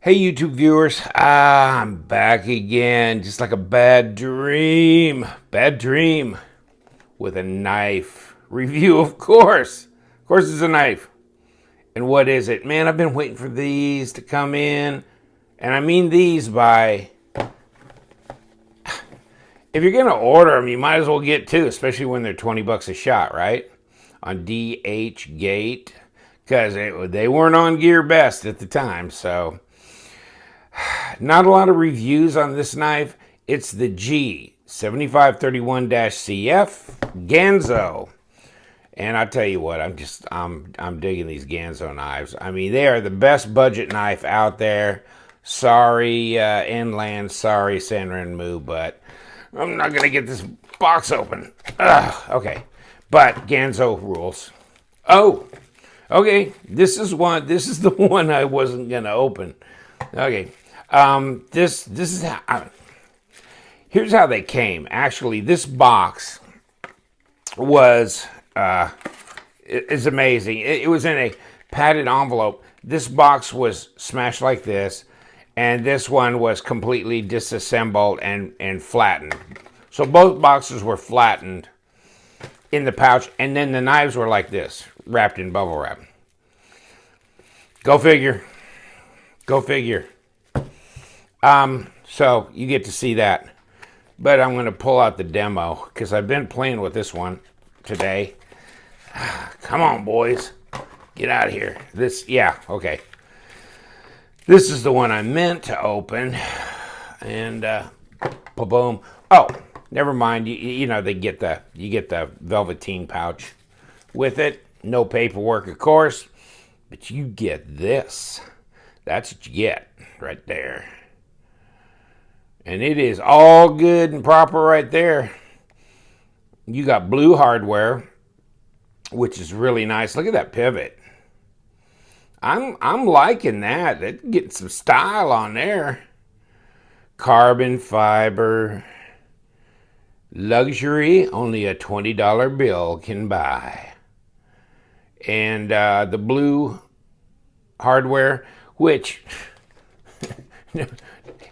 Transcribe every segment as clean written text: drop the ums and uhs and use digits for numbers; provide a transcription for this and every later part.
Hey YouTube viewers, I'm back again, just like a bad dream with a knife review, of course. Of course it's a knife. And what is it? Man, I've been waiting for these to come in, and I mean these by, if you're gonna order them, you might as well get two, especially when they're 20 bucks a shot, right? On DH Gate, because they weren't on Gear Best at the time, so... Not a lot of reviews on this knife. It's the G7531-CF Ganzo. And I tell you what, I'm digging these Ganzo knives. I mean, they are the best budget knife out there. Sorry, Inland, sorry, Sanren Moo, but I'm not gonna get this box open. Ugh, okay, but Ganzo rules. Oh, okay, this is the one I wasn't gonna open. Okay. This is how, here's how they came. Actually, this box was, is amazing. It was in a padded envelope. This box was smashed like this, and this one was completely disassembled and flattened. So both boxes were flattened in the pouch, and then the knives were like this, wrapped in bubble wrap. Go figure. Go figure. So you get to see that, but I'm going to pull out the demo because I've been playing with this one today. Come on, boys, get out of here. Okay. This is the one I meant to open, and boom. Oh, never mind. You know you get the velveteen pouch with it. No paperwork, of course, but you get this. That's what you get right there. And it is all good and proper right there. You got blue hardware, which is really nice. Look at that pivot. I'm liking that. It's getting some style on there. Carbon fiber. Luxury only a $20 bill can buy. And the blue hardware, which...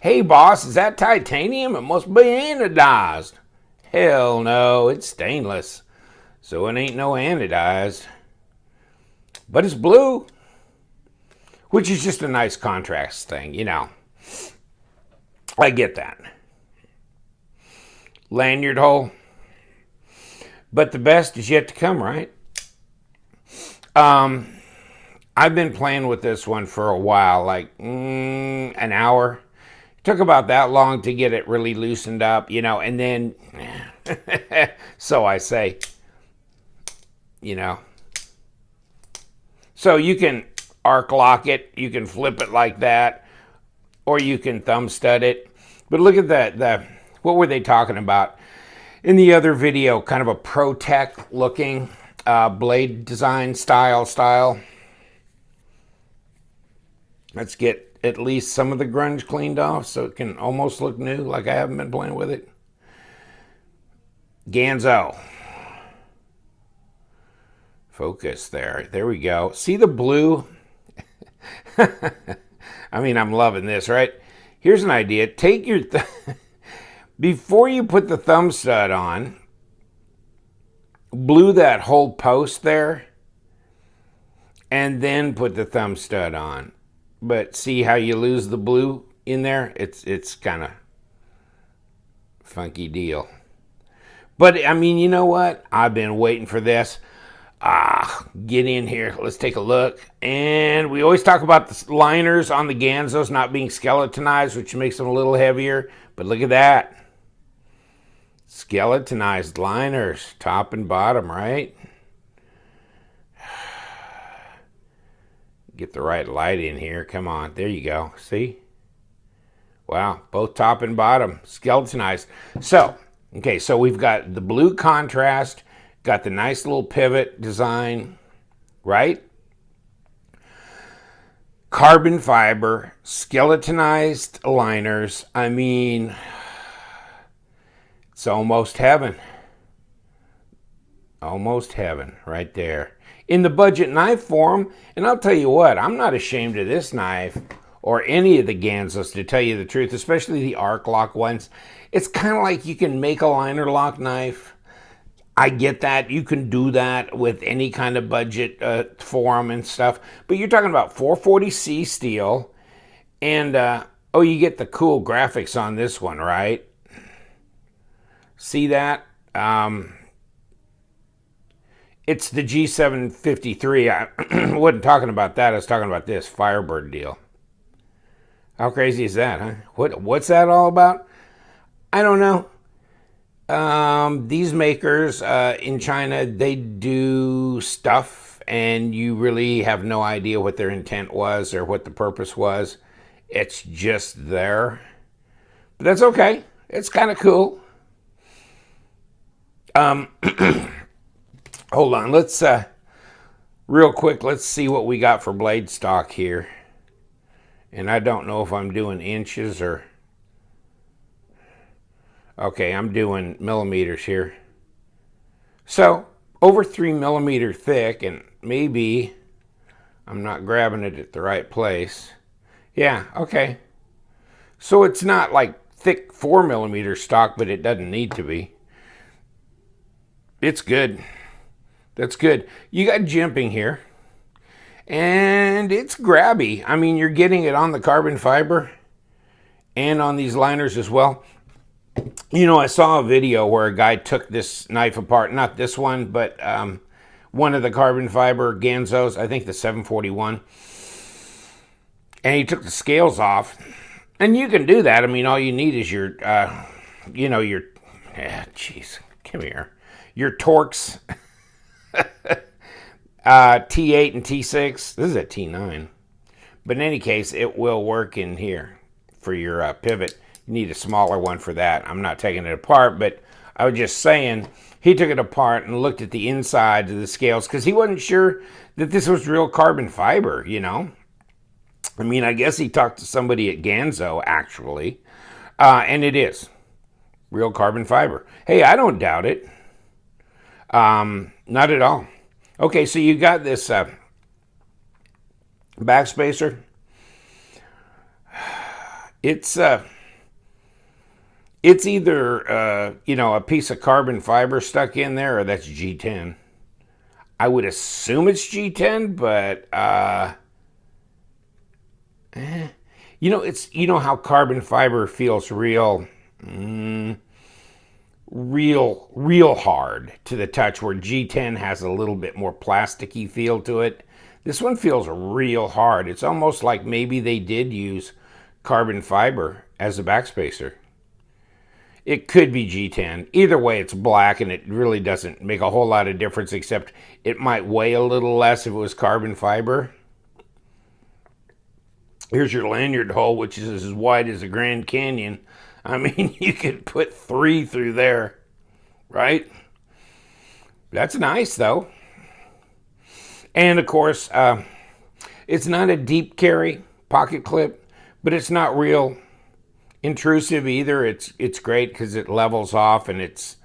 Hey, boss, is that titanium? It must be anodized. Hell no, it's stainless. So it ain't no anodized. But it's blue. Which is just a nice contrast thing, you know. I get that. Lanyard hole. But the best is yet to come, right? I've been playing with this one for a while, like an hour. Took about that long to get it really loosened up, you know, and then, so I say, you know. So you can arc lock it, you can flip it like that, or you can thumb stud it. But look at that, what were they talking about? In the other video, kind of a Pro-Tech looking blade design style. Let's get at least some of the grunge cleaned off so it can almost look new, like I haven't been playing with it. Ganzo. Focus there. There we go. See the blue? I mean, I'm loving this, right? Here's an idea. Take your... Before you put the thumb stud on, glue that whole post there, and then put the thumb stud on. But see how you lose the blue in there? It's kind of funky deal. But, I mean, you know what? I've been waiting for this. Get in here. Let's take a look. And we always talk about the liners on the Ganzos not being skeletonized, which makes them a little heavier. But look at that. Skeletonized liners, top and bottom, right? Get the right light in here. Come on. There you go. See? Wow. Both top and bottom. Skeletonized. So, okay. So we've got the blue contrast. Got the nice little pivot design. Right? Carbon fiber. Skeletonized liners. I mean, it's almost heaven. Almost heaven right there. In the budget knife form, and I'll tell you what, I'm not ashamed of this knife or any of the Ganzos, to tell you the truth, especially the arc lock ones. It's kind of like you can make a liner lock knife. I get that. You can do that with any kind of budget for them and stuff. But you're talking about 440C steel. And, oh, you get the cool graphics on this one, right? See that? It's the G753. I wasn't talking about that. I was talking about this Firebird deal. How crazy is that, huh? What's that all about? I don't know. These makers in China, they do stuff, and you really have no idea what their intent was or what the purpose was. It's just there. But that's okay. It's kind of cool. Hold on. Let's, real quick, let's see what we got for blade stock here. And I don't know if I'm doing inches or... Okay, I'm doing millimeters here. So, over 3 millimeter thick, and maybe I'm not grabbing it at the right place. Yeah, okay. So it's not like thick 4 millimeter stock, but it doesn't need to be. It's good. That's good. You got jimping here. And it's grabby. I mean, you're getting it on the carbon fiber and on these liners as well. You know, I saw a video where a guy took this knife apart. Not this one, but one of the carbon fiber Ganzos. I think the 741. And he took the scales off. And you can do that. I mean, all you need is your, your... come here. Your Torx T8 and T6. This is a T9. But in any case, it will work in here for your pivot. You need a smaller one for that. I'm not taking it apart, but I was just saying, he took it apart and looked at the inside of the scales because he wasn't sure that this was real carbon fiber, you know. I mean, I guess he talked to somebody at Ganzo, actually, and it is real carbon fiber. Hey, I don't doubt it. Not at all. Okay, so you got this backspacer. It's either a piece of carbon fiber stuck in there, or that's G10. I would assume it's G10, but how carbon fiber feels real hard to the touch, where G10 has a little bit more plasticky feel to it. This one feels real hard. It's almost like maybe they did use carbon fiber as a backspacer. It could be G10. Either way, it's black, and it really doesn't make a whole lot of difference, except it might weigh a little less if it was carbon fiber. Here's your lanyard hole, which is as wide as the Grand Canyon. I mean, you could put 3 through there, right? That's nice, though. And, of course, it's not a deep carry pocket clip, but it's not real intrusive either. It's great because it levels off, and it's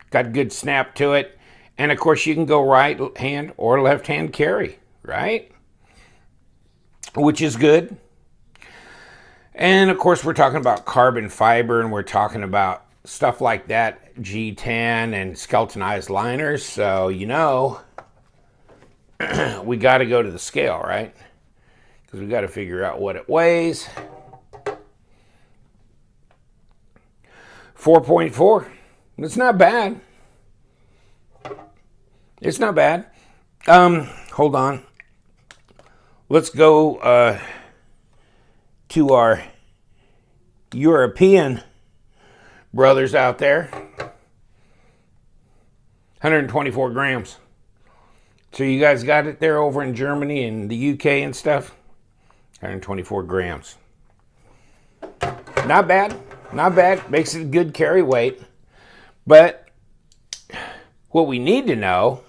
got good snap to it. And, of course, you can go right hand or left hand carry, right? Which is good. And, of course, we're talking about carbon fiber, and we're talking about stuff like that, G10 and skeletonized liners. So, we got to go to the scale, right? Because we got to figure out what it weighs. 4.4. It's not bad. It's not bad. Hold on. Let's go to our European brothers out there. 124 grams. So you guys got it there over in Germany and the UK and stuff? 124 grams. Not bad. Not bad. Makes it a good carry weight. But what we need to know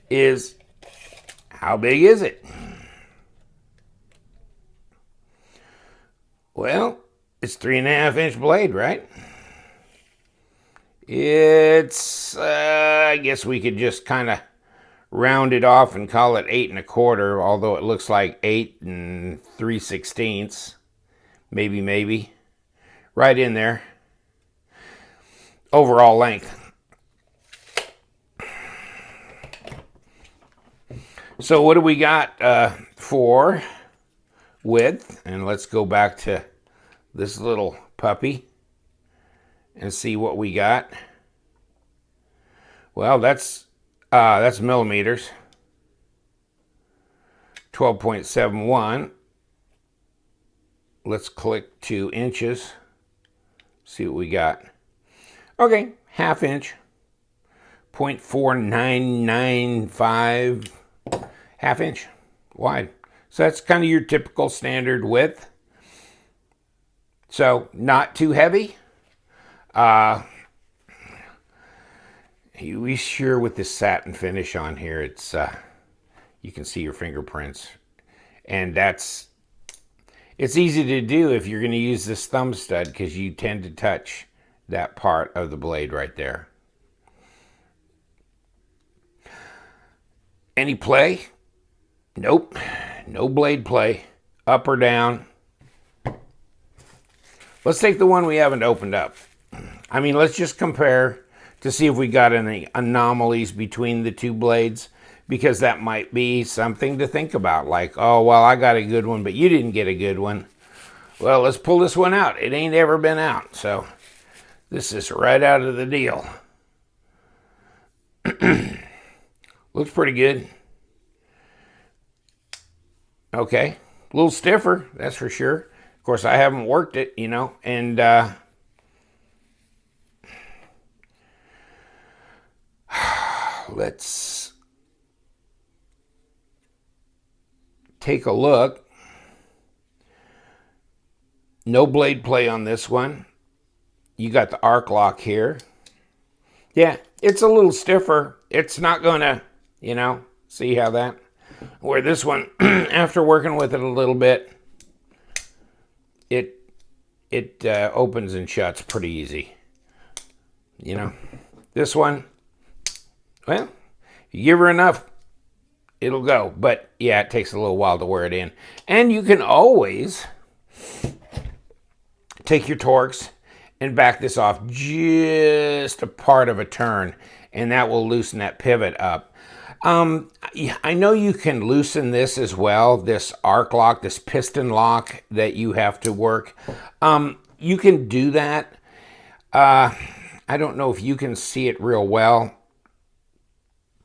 is, how big is it? Well, it's 3.5-inch blade, right? It's, I guess we could just kind of round it off and call it 8 1/4, although it looks like 8 3/16. Maybe. Right in there. Overall length. So what do we got for width? And let's go back to this little puppy and see what we got. Well, that's millimeters. 12.71. Let's click to inches. See what we got. Okay, 1/2 inch. 0.4995. 1/2 inch wide. So that's kind of your typical standard width. So not too heavy. We sure with this satin finish on here, it's you can see your fingerprints, and it's easy to do if you're going to use this thumb stud, because you tend to touch that part of the blade right there. Any play? Nope. No blade play. Up or down. Let's take the one we haven't opened up. I mean, let's just compare to see if we got any anomalies between the two blades, because that might be something to think about. Like, oh, well, I got a good one, but you didn't get a good one. Well, let's pull this one out. It ain't ever been out, so this is right out of the deal. Looks pretty good. Okay, a little stiffer, that's for sure. Of course, I haven't worked it, you know, and let's take a look. No blade play on this one. You got the arc lock here. Yeah, it's a little stiffer. It's not gonna, you know, see how that, where this one, after working with it a little bit, it opens and shuts pretty easy. You know, this one, well, you give her enough, it'll go. But yeah, it takes a little while to wear it in. And you can always take your Torx and back this off just a part of a turn, and that will loosen that pivot up. I know you can loosen this as well, this arc lock, this piston lock that you have to work. You can do that. I don't know if you can see it real well,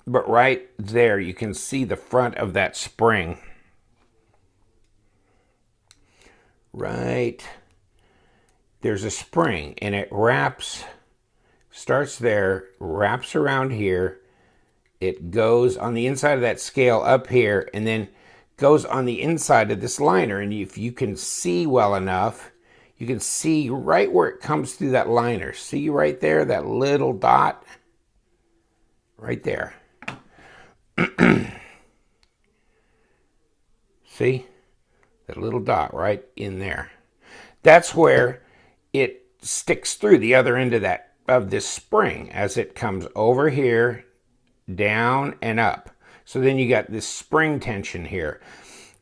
but right there you can see the front of that spring. Right. There's a spring, and it wraps, starts there, wraps around here. It goes on the inside of that scale up here, and then goes on the inside of this liner. And if you can see well enough, you can see right where it comes through that liner. See right there, that little dot? Right there. See? That little dot right in there. That's where it sticks through the other end of this spring as it comes over here, down and up. So then you got this spring tension here.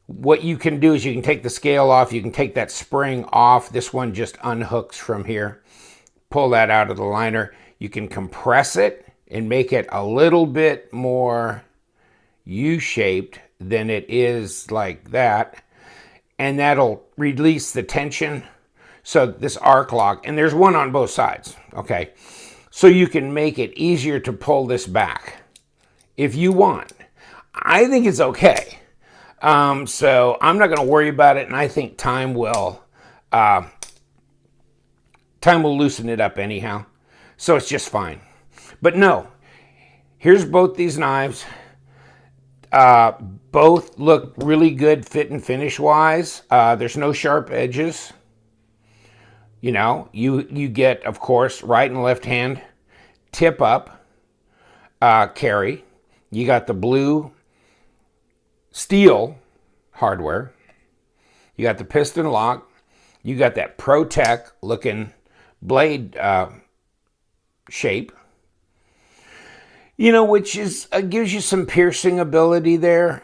What you can do is you can take the scale off, you can take that spring off. This one just unhooks from here. Pull that out of the liner. You can compress it and make it a little bit more U-shaped than it is like that. And that'll release the tension. So this arc lock, and there's one on both sides, okay? So you can make it easier to pull this back if you want. I think it's okay. So I'm not going to worry about it, and I think time will loosen it up anyhow. So it's just fine. But no, here's both these knives. Both look really good fit and finish wise. There's no sharp edges. You know, you get, of course, right and left hand tip up carry. You got the blue steel hardware. You got the piston lock. You got that Pro-Tech looking blade shape. You know, which is gives you some piercing ability there.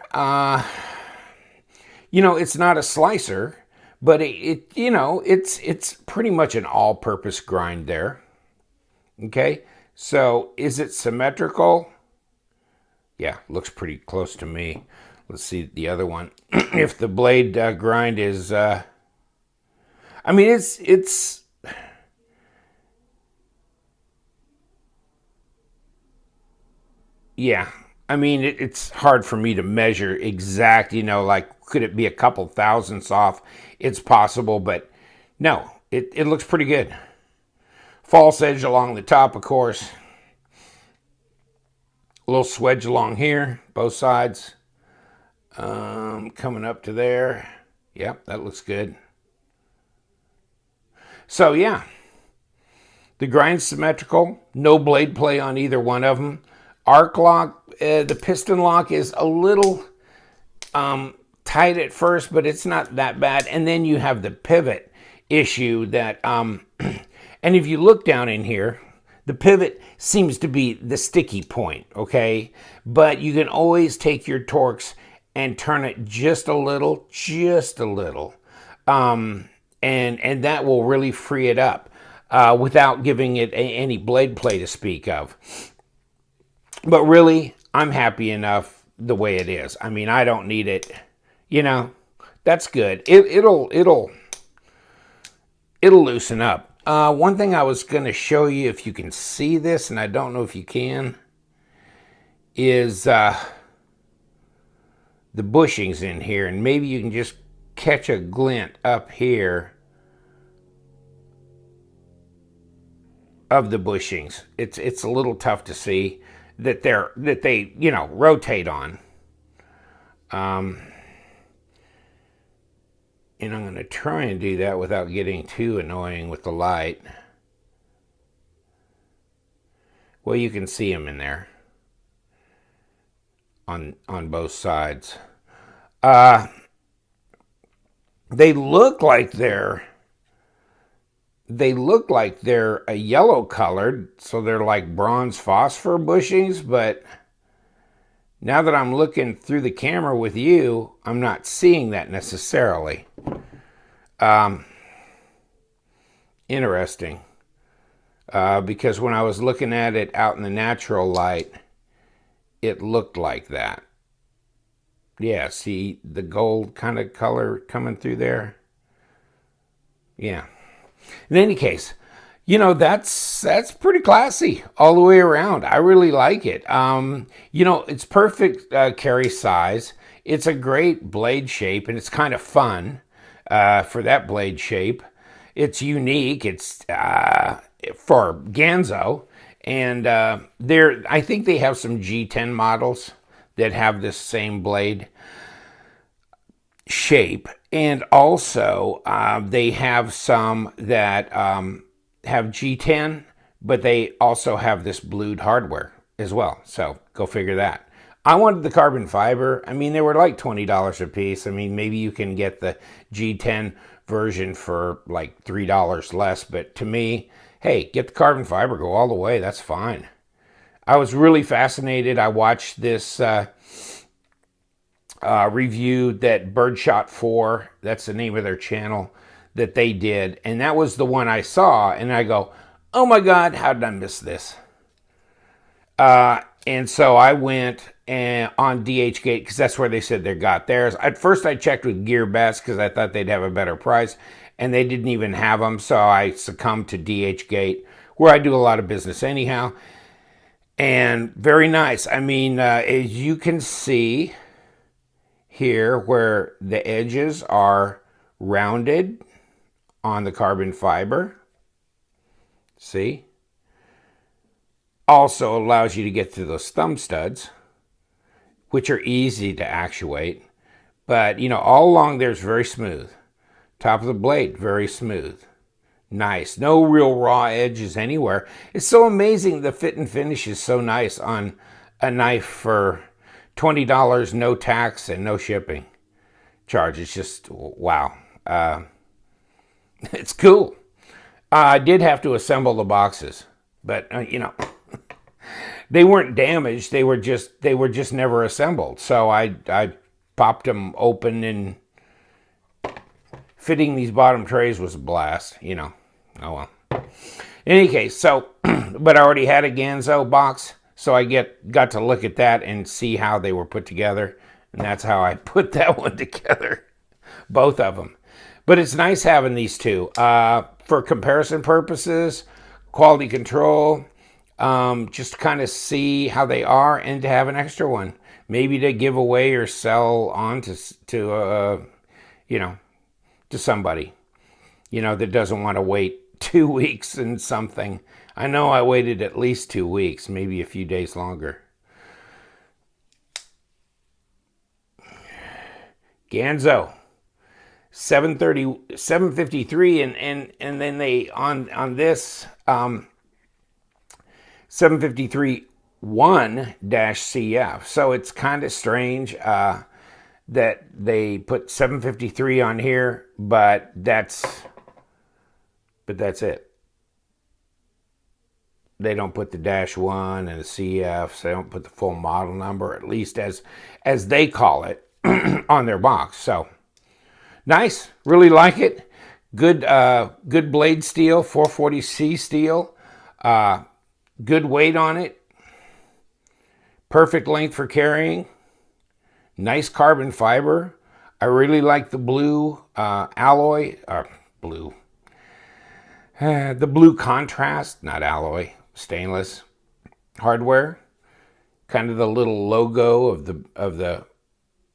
You know, it's not a slicer, but you know, it's pretty much an all-purpose grind there. Okay, so is it symmetrical? Yeah, looks pretty close to me. Let's see the other one. If the blade grind is, I mean, it's. Yeah, I mean, it's hard for me to measure exact, you know, like, could it be a couple thousandths off? It's possible, but no, it looks pretty good. False edge along the top, of course. A little swedge along here, both sides. Coming up to there. Yep, that looks good. So, yeah, the grind's symmetrical. No blade play on either one of them. Arc lock, the piston lock is a little tight at first, but it's not that bad. And then you have the pivot issue that, and if you look down in here, the pivot seems to be the sticky point, okay? But you can always take your Torx and turn it just a little, and that will really free it up without giving it any blade play to speak of. But really, I'm happy enough the way it is. I mean, I don't need it. You know, that's good. It'll loosen up. One thing I was going to show you, if you can see this, and I don't know if you can, is the bushings in here. And maybe you can just catch a glint up here of the bushings. It's a little tough to see that they you know, rotate on. And I'm going to try and do that without getting too annoying with the light. Well, you can see them in there on both sides. They look like they're a yellow colored, so they're like bronze phosphor bushings, but now that I'm looking through the camera with you, I'm not seeing that necessarily. Interesting. Because when I was looking at it out in the natural light, it looked like that. Yeah, see the gold kind of color coming through there? Yeah. In any case, you know, that's pretty classy all the way around. I really like it. You know, it's perfect carry size. It's a great blade shape, and it's kind of fun for that blade shape. It's unique. It's for Ganzo, and I think they have some G10 models that have this same blade shape, and also they have some that have G10, but they also have this blued hardware as well. So go figure that. I wanted the carbon fiber. I mean, they were like $20 a piece. I mean, maybe you can get the G10 version for like $3 less, but to me, hey, get the carbon fiber, go all the way. That's fine. I was really fascinated. I watched this review that Birdshot 4, that's the name of their channel, that they did, and that was the one I saw, and I go, oh my God, how did I miss this? And so I went on DHgate, because that's where they said they got theirs. At first I checked with Gear Best, because I thought they'd have a better price, and they didn't even have them, so I succumbed to DHgate, where I do a lot of business anyhow. And very nice. I mean, as you can see here, where the edges are rounded on the carbon fiber, see? Also allows you to get to those thumb studs, which are easy to actuate. But, you know, all along there's very smooth. Top of the blade, very smooth. Nice. No real raw edges anywhere. It's so amazing the fit and finish is so nice on a knife for $20, no tax and no shipping charge. It's just, wow. It's cool. I did have to assemble the boxes, but, you know, They weren't damaged. They were just never assembled. So I popped them open, and fitting these bottom trays was a blast, you know. Oh well. In any case, so, but I already had a Ganzo box, so I got to look at that and see how they were put together, and that's how I put that one together, both of them. But it's nice having these two for comparison purposes, quality control, just to kind of see how they are, and to have an extra one, maybe to give away or sell on to you know, to somebody, you know, that doesn't want to wait 2 weeks and something. I know I waited at least 2 weeks, maybe a few days longer. Ganzo 753, and then they on this 753-1-CF. So it's kind of strange that they put 753 on here, but that's it. They don't put the -1 and the CFs. They don't put the full model number, at least as they call it, on their box. So nice, really like it. Good blade steel, 440C steel. Good weight on it. Perfect length for carrying. Nice carbon fiber. I really like the blue alloy, the blue contrast, not alloy, stainless hardware. Kind of the little logo of the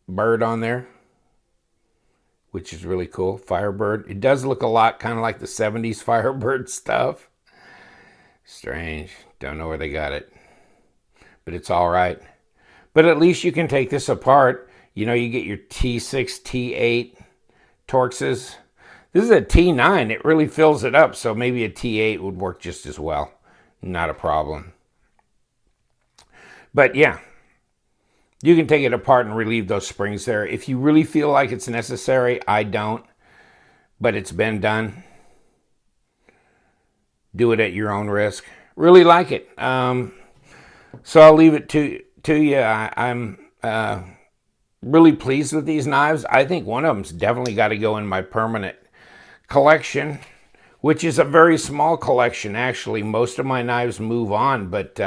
bird on there, which is really cool. Firebird. It does look a lot kind of like the 70s Firebird stuff. Strange. Don't know where they got it, but it's all right. But at least you can take this apart. You know, you get your T6, T8 Torxes. This is a T9. It really fills it up, so maybe a T8 would work just as well. Not a problem. But yeah, you can take it apart and relieve those springs there. If you really feel like it's necessary, I don't, but it's been done. Do it at your own risk. Really like it. So I'll leave it to you. I'm really pleased with these knives. I think one of them's definitely got to go in my permanent collection, which is a very small collection, actually. Most of my knives move on, but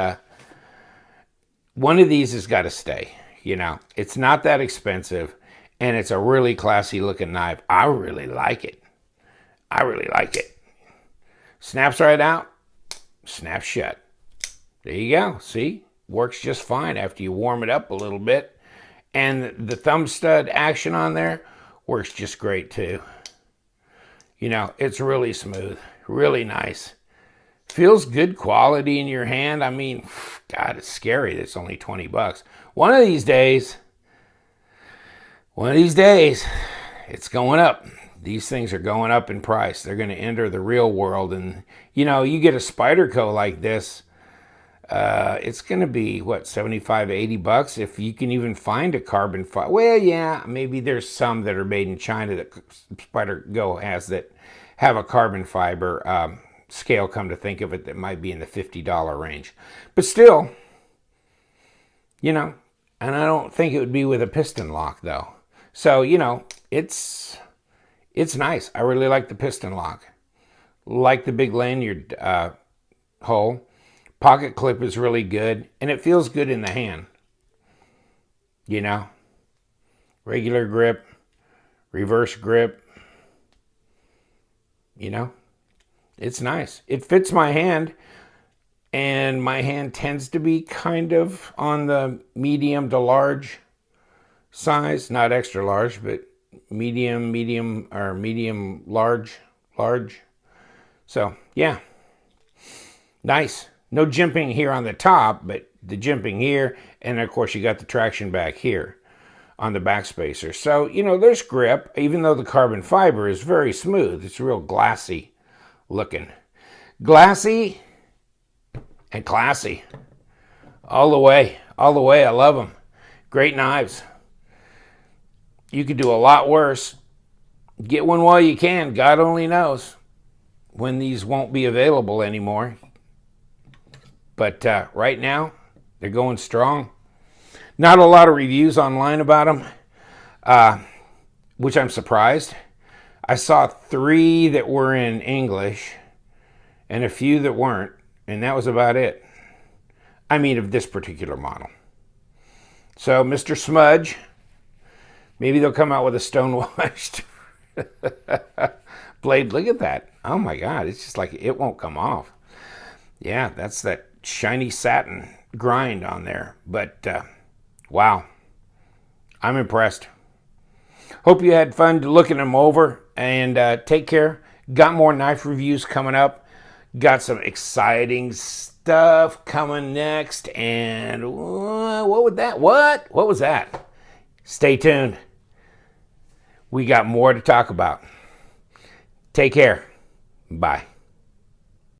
one of these has got to stay. You know, it's not that expensive, and it's a really classy looking knife. I really like it. I really like it. Snaps right out, snaps shut. There you go. See? Works just fine after you warm it up a little bit. And the thumb stud action on there works just great too. You know, it's really smooth, really nice. Feels good quality in your hand. I mean, God, it's scary that it's only 20 bucks. One of these days, it's going up. These things are going up in price. They're going to enter the real world. And, you know, you get a Spyderco like this, it's going to be, what, 75, 80 bucks if you can even find a carbon fiber. Well, yeah, maybe there's some that are made in China that Spyderco has that have a carbon fiber scale, come to think of it, that might be in the $50 range. But still, you know, and I don't think it would be with a piston lock, though. So, you know, it's nice. I really like the piston lock. Like the big lanyard hole. Pocket clip is really good, and it feels good in the hand. You know, regular grip, reverse grip. You know, it's nice. It fits my hand, and my hand tends to be kind of on the medium to large size. Not extra large, but medium, or medium, large. So, yeah. Nice. No jimping here on the top, but the jimping here, and of course you got the traction back here on the back spacer. So, you know, there's grip, even though the carbon fiber is very smooth. It's real glassy looking. Glassy and classy. All the way. I love them. Great knives. You could do a lot worse. Get one while you can. God only knows when these won't be available anymore. But right now, They're going strong. Not a lot of reviews online about them, which I'm surprised. I saw 3 that were in English and a few that weren't, and that was about it. I mean, of this particular model. So, Mr. Smudge, maybe they'll come out with a stone-washed blade. Look at that. Oh my God, it's just like it won't come off. Yeah, that's that shiny satin grind on there. But, wow, I'm impressed. Hope you had fun looking them over, and take care. Got more knife reviews coming up. Got some exciting stuff coming next, and what was that? What was that? Stay tuned. We got more to talk about. Take care. Bye.